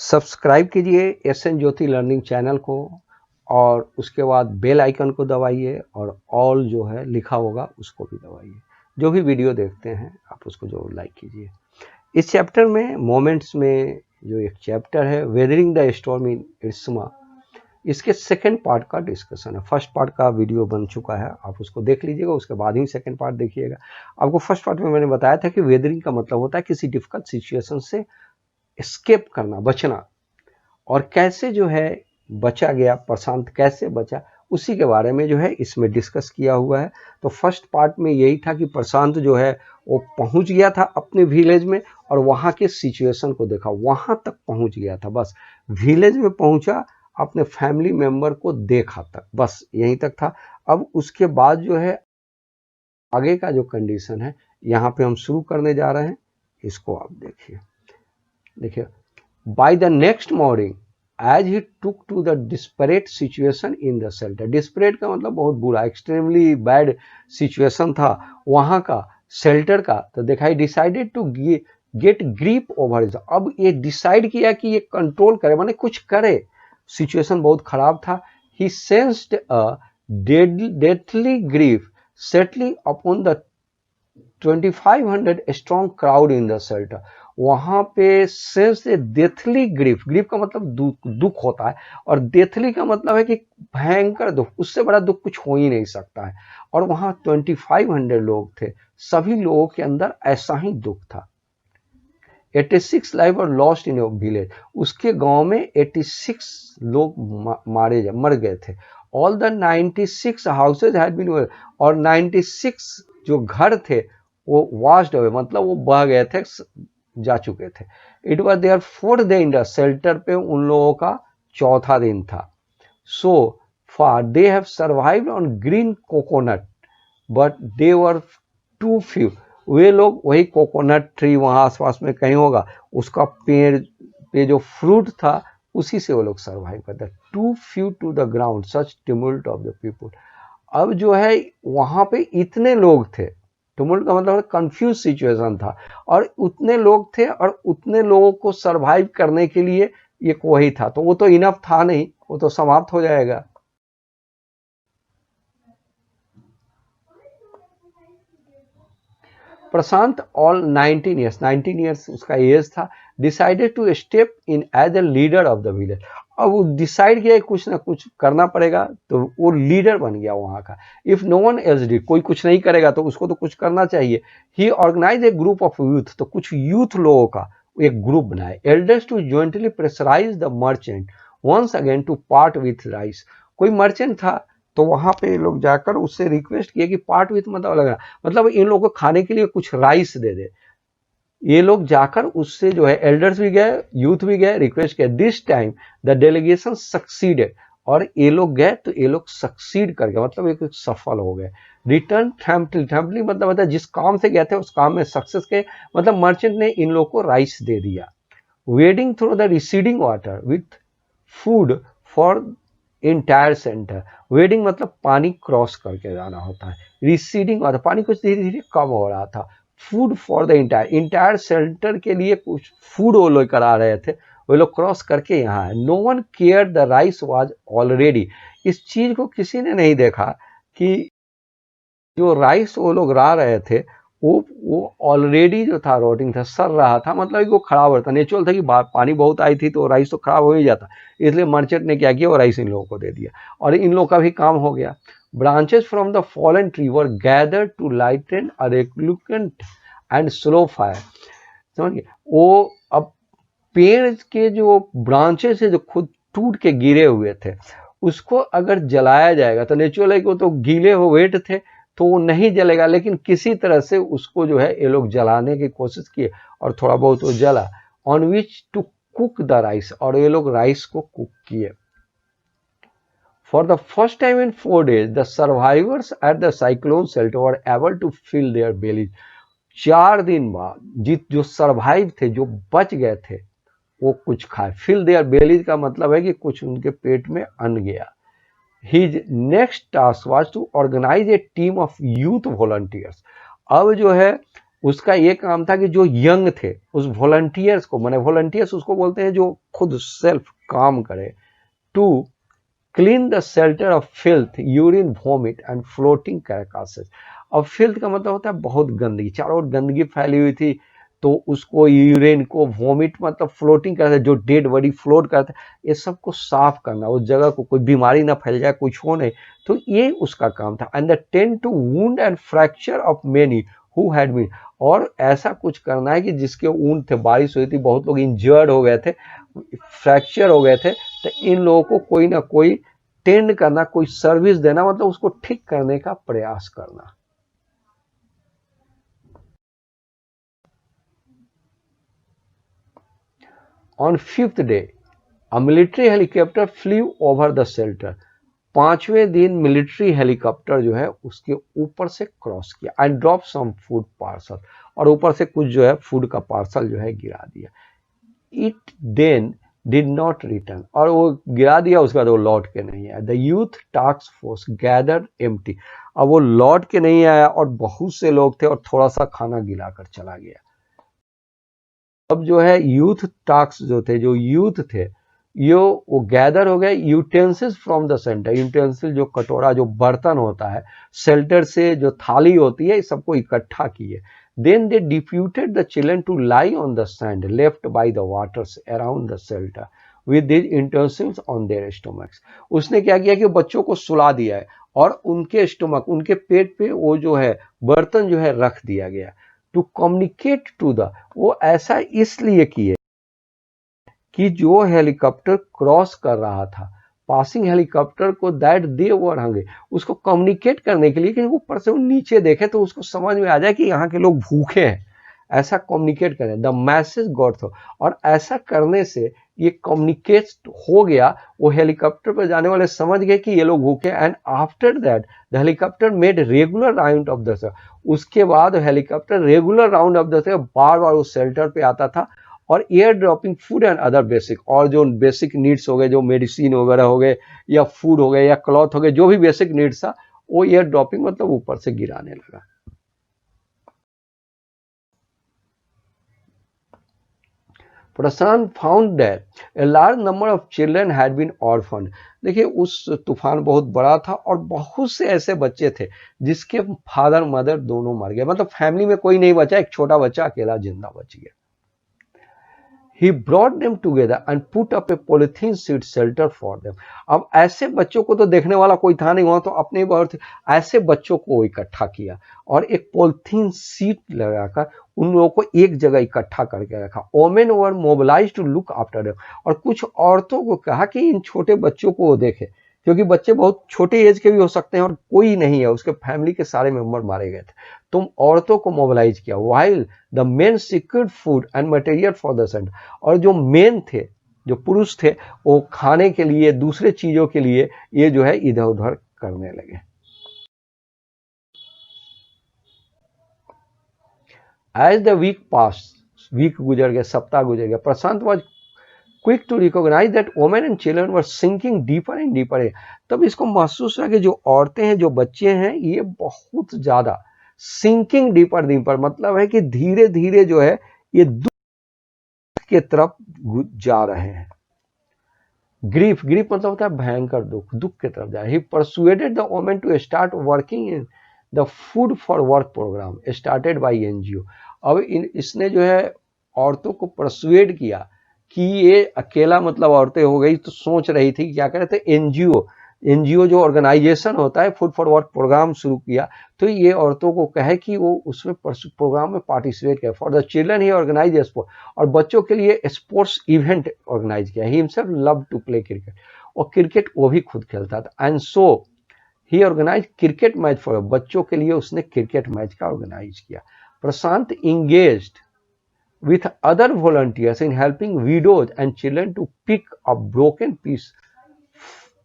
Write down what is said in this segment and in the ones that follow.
Subscribe कीजिए SN ज्योति learning channel को और उसके बाद बेल आइकन को दबाइए और ऑल जो है लिखा होगा उसको भी दबाइए। जो भी वीडियो देखते हैं आप उसको जरूर लाइक कीजिए। इस चैप्टर में मोमेंट्स में जो एक चैप्टर है वेदरिंग द स्टॉर्म इन इर्समा, इसके सेकेंड पार्ट का डिस्कशन है। फर्स्ट पार्ट का वीडियो बन चुका है, आप उसको देख लीजिएगा, उसके बाद ही सेकेंड पार्ट देखिएगा। आपको फर्स्ट पार्ट में मैंने बताया था कि वेदरिंग का मतलब होता है किसी डिफिकल्ट सिचुएशन से एस्केप करना, बचना, और कैसे जो है बचा गया, प्रशांत कैसे बचा, उसी के बारे में जो है इसमें डिस्कस किया हुआ है। तो फर्स्ट पार्ट में यही था कि प्रशांत जो है वो पहुंच गया था अपने विलेज में और वहां के सिचुएशन को देखा, वहां तक पहुंच गया था, बस विलेज में पहुंचा, अपने फैमिली मेंबर को देखा तक, बस यहीं तक था। अब उसके बाद जो है आगे का जो कंडीशन है यहाँ पे हम शुरू करने जा रहे हैं, इसको आप देखिए। By the next morning, as he took to the disparate situation in the shelter, disparate का मतलब बहुत बुरा, extremely bad situation था वहां का शेल्टर का, तो देखा decided to get grip over it. अब ये डिसाइड किया कि ये कंट्रोल करे, माने कुछ करे, सिचुएशन बहुत खराब था। He sensed a deathly grief settling upon the 2500 strong crowd in the shelter. वहां पे सेंस डेथली ग्रीफ, ग्रीफ का मतलब दुख होता है, और डेथली का मतलब है कि भयंकर दुख, उससे बड़ा दुख कुछ हो ही नहीं सकता है। और वहां 2500 लोग थे, सभी लोगों के अंदर ऐसा ही दुख था। 86 लाइफ और लॉस्ट इन विलेज, उसके गांव में 86 लोग मर गए थे। All the 96 houses had been, और 96 जो घर थे वो वॉश्ड अवे, मतलब वो बह गए थे, जा चुके थे। It was their fourth day in the shelter पे उन लोगों का चौथा दिन था। So far they have survived on green coconut but they were too few. वे लोग वही कोकोनट ट्री वहां आसपास में कहीं होगा, उसका पेड़ पे जो फ्रूट था उसी से वो लोग सर्वाइव करते। Too few to the ground such tumult of the people. अब जो है वहां पे इतने लोग थे, टुमुल्ट का मतलब कंफ्यूज सिचुएशन था, और उतने लोग थे और उतने लोगों को सरवाइव करने के लिए एक वही था, तो वो तो इनफ था नहीं, वो तो समाप्त हो जाएगा। प्रशांत ऑल 19 ईयर्स, 19 ईयर्स उसका एज था, decided to step in as a leader of the village. अब वो डिसाइड किया कुछ ना कुछ करना पड़ेगा, तो वो लीडर बन गया वहां का। If no one else did, कोई कुछ नहीं करेगा तो उसको तो कुछ करना चाहिए। He organize a group of youth, तो कुछ यूथ लोगों का एक ग्रुप बनाए। Elders to jointly pressurize the merchant once again to part with rice. कोई मर्चेंट था तो वहां पे लोग जाकर उससे रिक्वेस्ट किए कि पार्ट विथ मतलब लगा, मतलब इन लोगों को खाने के लिए कुछ राइस दे दे। ये लोग जाकर उससे जो है एल्डर्स भी गए, यूथ भी गए, रिक्वेस्ट किया। This time the delegation succeeded, और ये लोग गए तो ये लोग सक्सीड कर गए, मतलब एक सफल हो गए। रिटर्न थैम्पली मतलब जिस काम से गए थे उस काम में सक्सेस के, मतलब मर्चेंट ने इन लोग को राइस दे दिया। Wedding through the receding water with food for entire centre. Wedding मतलब पानी क्रॉस करके जाना होता है, रिसीडिंग वाटर पानी कुछ धीरे धीरे कम हो रहा था। Food for the entire centre के लिए कुछ फूड वो लोग करा रहे थे, वो लोग क्रॉस करके यहाँ है। No one care the rice was already, इस चीज को किसी ने नहीं देखा कि जो राइस वो लोग ला रहे थे वो ऑलरेडी जो था रोटिंग था, सर रहा था, मतलब वो खराब हो रहा था। नेचुरल था कि पानी बहुत आई थी तो राइस तो खराब हो ही जाता, इसलिए मर्चेंट ने क्या किया, वो राइस इन लोगों को दे दिया और इन लोगों का भी काम हो गया। Branches from the fallen tree were gathered to lighten a reluctant and slow fire. समझिए, वो अब पेड़ के जो ब्रांचेस है जो खुद टूट के गिरे हुए थे, उसको अगर जलाया जाएगा तो नेचुरल है कि वो तो गीले हो वेट थे तो वो नहीं जलेगा, लेकिन किसी तरह से उसको जो है ये लोग जलाने की कोशिश किए और थोड़ा बहुत वो जला। On which to cook the rice, और ये लोग राइस को कुक किए। For the first time in 4 days the survivors at the cyclone shelter were able to fill their bellies. 4 दिन बाद जो सर्वाइव थे, जो बच गए थे, वो कुछ खाए। फिल देयर बेलीज का मतलब है कि कुछ उनके पेट में अन्न गया। His next task was to organize a team of youth volunteers. अब जो है उसका ये काम था कि जो यंग थे उस वॉलंटियर्स को, माने वॉलंटियर्स उसको बोलते हैं जो खुद सेल्फ काम करे, to clean the shelter of filth, urine, vomit and floating carcasses. अब फिल्थ का मतलब होता है बहुत गंदगी, चारों ओर गंदगी फैली हुई थी, तो उसको यूरिन को, वॉमिट मतलब फ्लोटिंग करते, जो डेड बॉडी फ्लोट करते, ये सबको साफ करना, उस जगह को कोई बीमारी ना फैल जाए, कुछ हो नहीं, तो ये उसका काम था। And the tend to wound and fracture of many who had been, और ऐसा कुछ करना है कि जिसके ऊन थे, बारिश हुई थी, बहुत लोग इंजर्ड हो गए थे, फ्रैक्चर हो गए थे, तो इन लोगों को कोई ना कोई टेंड करना, कोई सर्विस देना, मतलब उसको ठीक करने का प्रयास करना। On fifth day a military helicopter flu over the shelter. पांचवें दिन मिलिट्री हेलीकॉप्टर जो है उसके ऊपर से क्रॉस किया and drop some food parcel, और ऊपर से कुछ जो है फूड का पार्सल जो है गिरा दिया। It then did not return, और वो गिरा दिया, उसके बाद वो लौट के नहीं आया। The youth task force gathered empty, अब वो लौट के नहीं आया और बहुत से लोग थे और थोड़ा सा खाना गिराकर चला गया। अब जो है यूथ टास्क जो थे, जो यूथ थे, वो गैदर हो गए utensils from the centre, utensil जो कटोरा, जो बर्तन होता है, शेल्टर से जो थाली होती है, सबको इकट्ठा किए। Then they deputed the children to lie on the sand left by the waters around the shelter with this utensils on their stomachs. उसने क्या किया कि बच्चों को सुला दिया है और उनके स्टोमक, उनके पेट पे वो जो है बर्तन जो है रख दिया गया। टू कम्युनिकेट टू द, वो ऐसा इसलिए किए कि जो हेलीकॉप्टर क्रॉस कर रहा था, पासिंग हेलीकॉप्टर को, दैट दे वर हंग्री, उसको कम्युनिकेट करने के लिए कि ऊपर से वो नीचे देखे तो उसको समझ में आ जाए कि यहाँ के लोग भूखे हैं, ऐसा कम्युनिकेट करें। द मैसेज गॉट थ्रू, और ऐसा करने से ये कम्युनिकेट हो गया, वो हेलीकॉप्टर पर जाने वाले समझ गए कि ये लोग भूखे। And after that the helicopter made regular round of the, उसके बाद helicopter regular round of the, बार बार उस शेल्टर पे आता था और air dropping food and other basic, और जो बेसिक नीड्स हो गए, जो मेडिसिन वगैरह हो गए या फूड हो गए या क्लॉथ हो गए, जो भी बेसिक नीड्स था, वो एयर ड्रॉपिंग मतलब ऊपर से गिराने लगा। Prashant found that a large number of children had been orphan. देखिए उस तूफान बहुत बड़ा था और बहुत से ऐसे बच्चे थे जिसके फादर मदर दोनों मर गए, मतलब फैमिली में कोई नहीं बचा, एक छोटा बच्चा अकेला जिंदा बच गया। He brought them together and put up a polythene sheet shelter for them. अब ऐसे बच्चों को तो देखने वाला कोई था नहीं वहां, तो अपने बहुत ऐसे बच्चों को इकट्ठा किया और एक पॉलिथीन सीट लगाकर उन लोगों को एक जगह इकट्ठा करके रखा। Women were mobilized to look after them, और कुछ औरतों को कहा कि इन छोटे बच्चों को वो देखे, क्योंकि बच्चे बहुत छोटे एज के भी हो सकते हैं और कोई नहीं है, उसके फैमिली के सारे मेंबर मारे गए थे। तुम औरतों को मोबिलाइज किया। while the men secured food and material for the send, और जो मेन थे, जो पुरुष थे, वो खाने के लिए, दूसरे चीजों के लिए ये जो है इधर उधर करने लगे। As the week pass, week गुजर गया, सप्ताह गुजर गया, Prashant was quick to recognize that women and children were sinking deeper and deeper. तब इसको महसूस हुआ कि जो औरतें हैं, जो बच्चे हैं, ये बहुत ज्यादा सिंकिंग डीपर डीपर, मतलब है कि धीरे धीरे जो है ये दुख के तरफ जा रहे हैं। ग्रीफ, ग्रीफ मतलब होता है भयंकर दुख, दुख की तरफ जा रहे। He persuaded the women to start working in the food for work program started by NGO. अब इसने जो है औरतों को परसुएड किया कि ये अकेला, मतलब औरतें हो गई तो सोच रही थी क्या करे, थे एनजीओ, एनजीओ जो ऑर्गेनाइजेशन होता है, फूड फॉर वर्क प्रोग्राम शुरू किया, तो ये औरतों को कहे कि वो उसमें प्रोग्राम में पार्टिसिपेट करे। For the children he organise sport, और बच्चों के लिए स्पोर्ट्स इवेंट ऑर्गेनाइज किया। He himself love to play cricket, और क्रिकेट वो भी खुद खेलता था। And so he organise cricket match for, बच्चों के लिए उसने क्रिकेट मैच का ऑर्गेनाइज किया। Prashant engaged with other volunteers in helping widows and children to pick up broken piece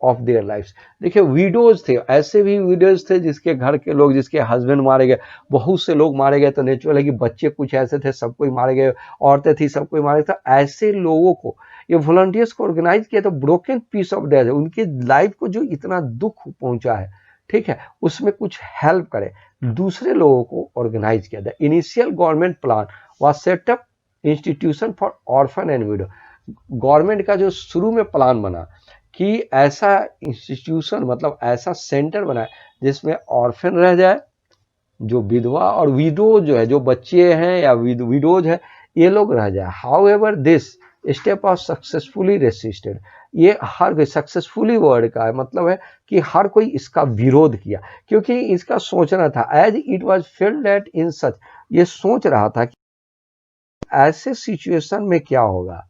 of their lives। देखिए विडोज थे, ऐसे भी विडोज थे जिसके घर के लोग, जिसके हस्बैंड मारे गए, बहुत से लोग मारे गए, तो नेचुरल है कि बच्चे कुछ ऐसे थे, सब कोई मारे गए, औरतें थी, सब कोई मारे गए। ऐसे लोगों को ये वॉलंटियर्स को ऑर्गेनाइज किया, तो ब्रोकन पीस ऑफ डेथ, उनकी लाइफ को जो इतना दुख पहुंचा है, ठीक है, उसमें कुछ हेल्प करे। दूसरे लोगों को ऑर्गेनाइज किया। The initial government plan was setup institution for orphan and window. Government का जो शुरू में प्लान बना कि ऐसा इंस्टीट्यूशन मतलब ऐसा सेंटर बनाए जिसमें ऑर्फन रह जाए, जो विधवा और विडो जो है, जो बच्चे हैं या विडोज है, ये लोग रह जाए। How ever this step of successfully resisted, ये हर कोई सक्सेसफुली वर्ड का है मतलब है कि हर कोई इसका विरोध किया, क्योंकि इसका सोचना था as it was felt that in such, ये सोच रहा था कि ऐसे सिचुएशन में क्या होगा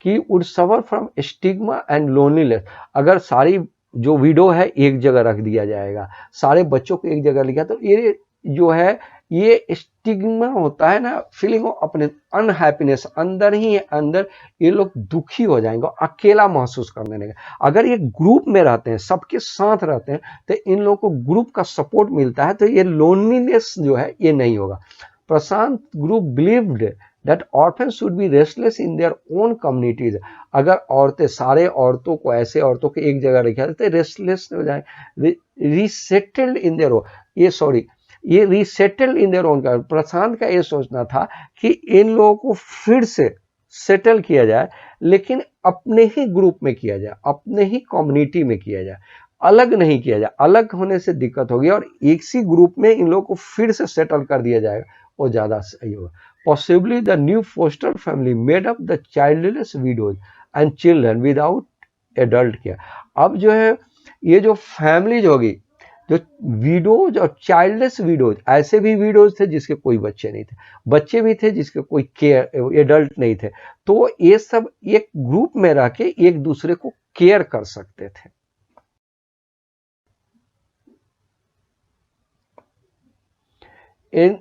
कि would suffer from stigma and loneliness. अगर सारी जो विडो है एक जगह रख दिया जाएगा, सारे बच्चों को एक जगह लिखा, तो ये जो है ये स्टिग्मा होता है ना, फीलिंग ऑफ अपने अनहैप्पीनेस, अंदर ही अंदर ये लोग दुखी हो जाएंगे, अकेला महसूस करने लगेंगे। अगर ये ग्रुप में रहते हैं, सबके साथ रहते हैं, तो इन लोगों को ग्रुप का सपोर्ट मिलता है, तो ये लोनलीनेस जो है ये नहीं होगा। Prashant group believed that orphans should be restless in their own communities। अगर औरतें, सारे औरतों को, ऐसे औरतों को एक जगह रखा जाए तो रेस्टलेस हो जाए, रिसेटल्ड इन देयर ओन, ये रिसेटल्ड इन देयर ओन का प्रशांत का ये सोचना था कि इन लोगों को फिर से सेटल किया जाए, लेकिन अपने ही ग्रुप में किया जाए, अपने ही कम्युनिटी में किया जाए, अलग नहीं किया जाए। अलग होने से दिक्कत होगी और एक सी ग्रुप में इन लोगों को फिर से सेटल कर दिया जाएगा, वो ज्यादा सही होगा। Possibly the new foster family made up the childless widows and children without adult care। अब जो है ये जो फैमिलीज होगी, जो विडोज और चाइल्डलेस विडोज, ऐसे भी विडोज थे जिसके कोई बच्चे नहीं थे, बच्चे भी थे जिसके कोई केयर एडल्ट नहीं थे, तो ये सब एक ग्रुप में रह के एक दूसरे को केयर कर सकते थे। इन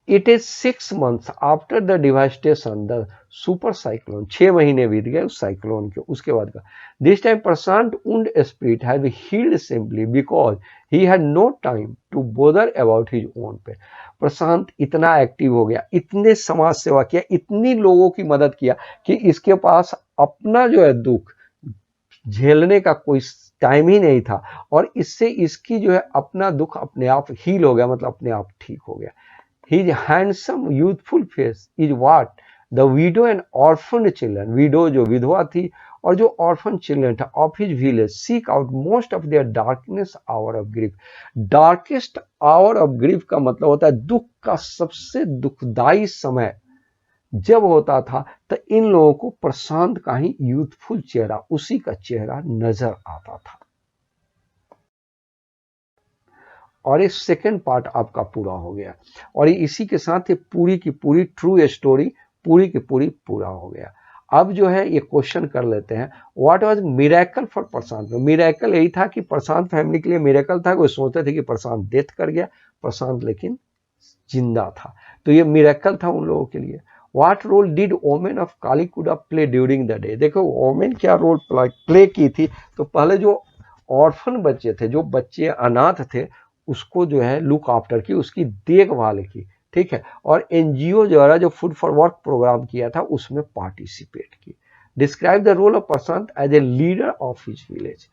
It is 6 months after the devastation, the super cyclone, 6 महीने बीत गए उस साइक्लोन के, उसके बाद का। This time Prashant wound spirit had healed simply because he had no time to bother about his own pain। प्रशांत इतना एक्टिव हो गया, इतने समाज सेवा किया, इतनी लोगों की मदद किया कि इसके पास अपना जो है दुख झेलने का कोई टाइम ही नहीं था, और इससे इसकी जो है अपना दुख अपने आप हील हो गया, मतलब अपने आप ठीक हो गया। His handsome youthful face is what the widow and orphan children, widow जो विधवा थी और जो orphan children था of his village seek out most of their darkness hour of grief। darkest hour of grief का मतलब होता है दुख का सबसे दुखदाई समय जब होता था, तो इन लोगों को प्रशांत का ही यूथफुल चेहरा, उसी का चेहरा नजर आता था। और ये सेकेंड पार्ट आपका पूरा हो गया, और इसी के साथ ये पूरी की पूरी ट्रू स्टोरी पूरी की पूरी पूरा हो गया। अब जो है ये क्वेश्चन कर लेते हैं, what was miracle for Prashant. Miracle यही था कि प्रशांत फैमिली के लिए मिरेकल था, वो सोचते थे कि प्रशांत डेथ कर गया, प्रशांत लेकिन जिंदा था, तो ये मिरेकल था उन लोगों के लिए। What role did women of Kalikuda play during the day. देखो वोमेन क्या रोल प्ले की थी, तो पहले जो ऑर्फन बच्चे थे, जो बच्चे अनाथ थे, उसको जो है लुक आफ्टर की, उसकी देखभाल की, ठीक है, और एनजीओ द्वारा जो फूड फॉर वर्क प्रोग्राम किया था उसमें पार्टिसिपेट की। Describe the role of Prashant as a leader of his village.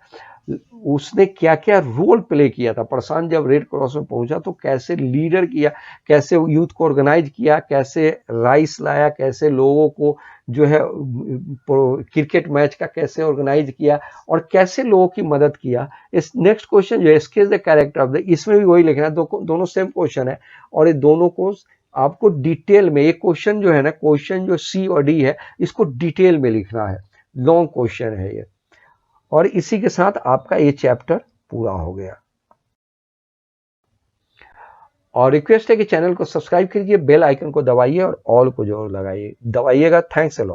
उसने क्या क्या रोल प्ले किया था, प्रशांत जब रेड क्रॉस में पहुंचा तो कैसे लीडर किया, कैसे यूथ को ऑर्गेनाइज किया, कैसे राइस लाया, कैसे लोगों को जो है क्रिकेट मैच का कैसे ऑर्गेनाइज किया, और कैसे लोगों की मदद किया। इस नेक्स्ट क्वेश्चन जो है sketch the character of the, इसमें भी वही लिखना है, दोनों सेम क्वेश्चन है, और ये दोनों को आपको डिटेल में, ये क्वेश्चन जो है ना, क्वेश्चन जो सी और डी है, इसको डिटेल में लिखना है, लॉन्ग क्वेश्चन है ये। और इसी के साथ आपका ये चैप्टर पूरा हो गया। और रिक्वेस्ट है कि चैनल को सब्सक्राइब कीजिए, बेल आइकन को दबाइए और ऑल को जरूर लगाइए, दबाइएगा। Thanks a lot.